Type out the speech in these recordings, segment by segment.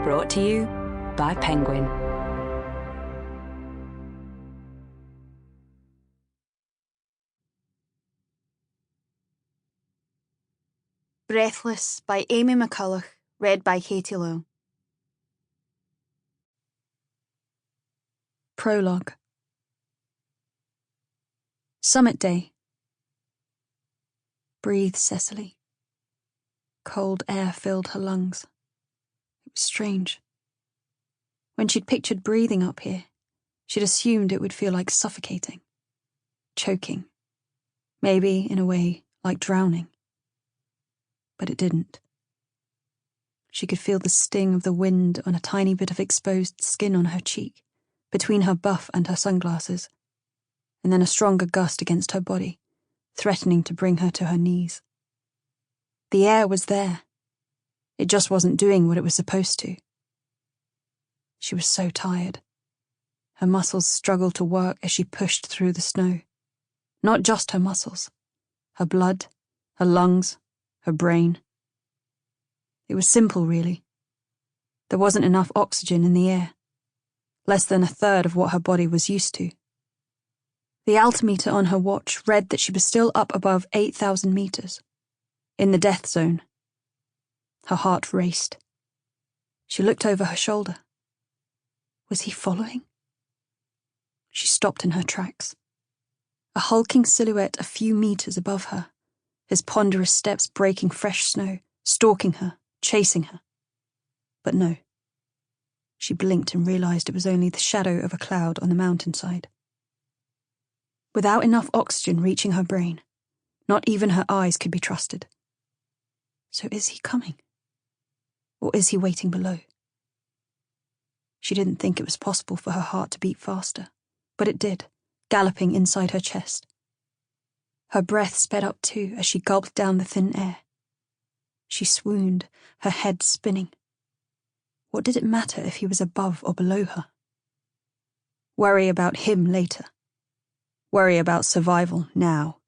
Brought to you by Penguin. Breathless by Amy Mcculloch, read by Katie Leung. Prologue. Summit Day. Breathe, Cecily. Cold air filled her lungs. It was strange. When she'd pictured breathing up here, she'd assumed it would feel like suffocating, choking, maybe, in a way, like drowning. But it didn't. She could feel the sting of the wind on a tiny bit of exposed skin on her cheek, between her buff and her sunglasses, and then a stronger gust against her body, threatening to bring her to her knees. The air was there. It just wasn't doing what it was supposed to. She was so tired. Her muscles struggled to work as she pushed through the snow. Not just her muscles. Her blood, her lungs, her brain. It was simple, really. There wasn't enough oxygen in the air. Less than a third of what her body was used to. The altimeter on her watch read that she was still up above 8,000 meters. In the death zone. Her heart raced. She looked over her shoulder. Was he following? She stopped in her tracks. A hulking silhouette a few meters above her, his ponderous steps breaking fresh snow, stalking her, chasing her. But no. She blinked and realized it was only the shadow of a cloud on the mountainside. Without enough oxygen reaching her brain, not even her eyes could be trusted. So is he coming? Or is he waiting below? She didn't think it was possible for her heart to beat faster, but it did, galloping inside her chest. Her breath sped up too as she gulped down the thin air. She swooned, her head spinning. What did it matter if he was above or below her? Worry about him later. Worry about survival now.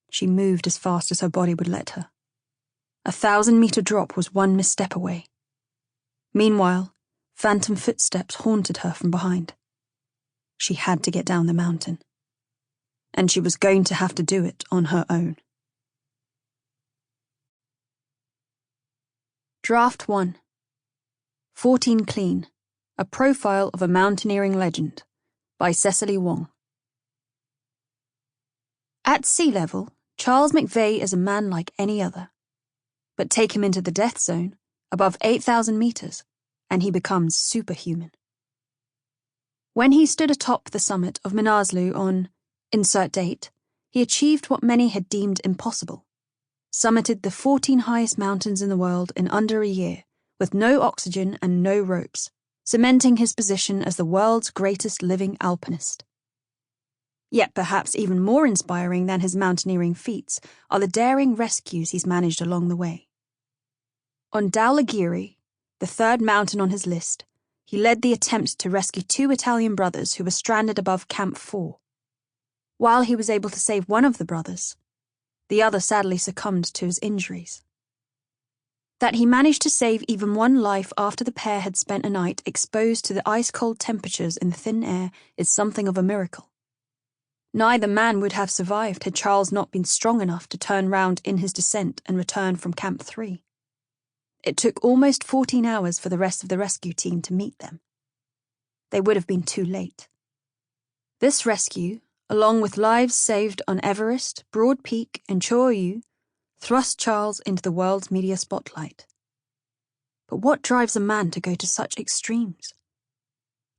She moved as fast as her body would let her. 1,000-meter drop was one misstep away. Meanwhile, phantom footsteps haunted her from behind. She had to get down the mountain. And she was going to have to do it on her own. Draft 1. 14 Clean. A Profile of a Mountaineering Legend by Cecily Wong. At sea level, Charles McVeigh is a man like any other. But take him into the death zone, above 8,000 meters, and he becomes superhuman. When he stood atop the summit of Manaslu on insert date, he achieved what many had deemed impossible. Summited the 14 highest mountains in the world in under a year, with no oxygen and no ropes, cementing his position as the world's greatest living alpinist. Yet perhaps even more inspiring than his mountaineering feats are the daring rescues he's managed along the way. On Dhaulagiri, the third mountain on his list, he led the attempt to rescue 2 Italian brothers who were stranded above Camp 4. While he was able to save one of the brothers, the other sadly succumbed to his injuries. That he managed to save even one life after the pair had spent a night exposed to the ice-cold temperatures in the thin air is something of a miracle. Neither man would have survived had Charles not been strong enough to turn round in his descent and return from Camp 3. It took almost 14 hours for the rest of the rescue team to meet them. They would have been too late. This rescue, along with lives saved on Everest, Broad Peak, and Cho-Oyu, thrust Charles into the world's media spotlight. But what drives a man to go to such extremes?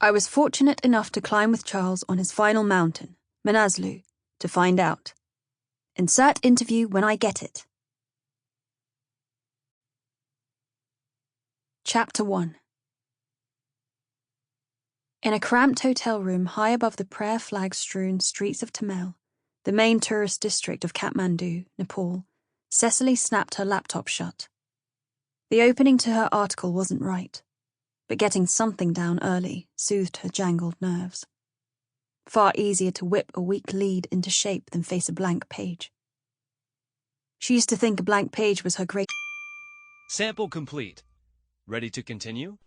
I was fortunate enough to climb with Charles on his final mountain, Manaslu, to find out. Insert interview when I get it. Chapter 1. In a cramped hotel room high above the prayer flag-strewn streets of Tamil, the main tourist district of Kathmandu, Nepal, Cecily snapped her laptop shut. The opening to her article wasn't right, but getting something down early soothed her jangled nerves. Far easier to whip a weak lead into shape than face a blank page. She used to think a blank page was her great... Sample complete. Ready to continue?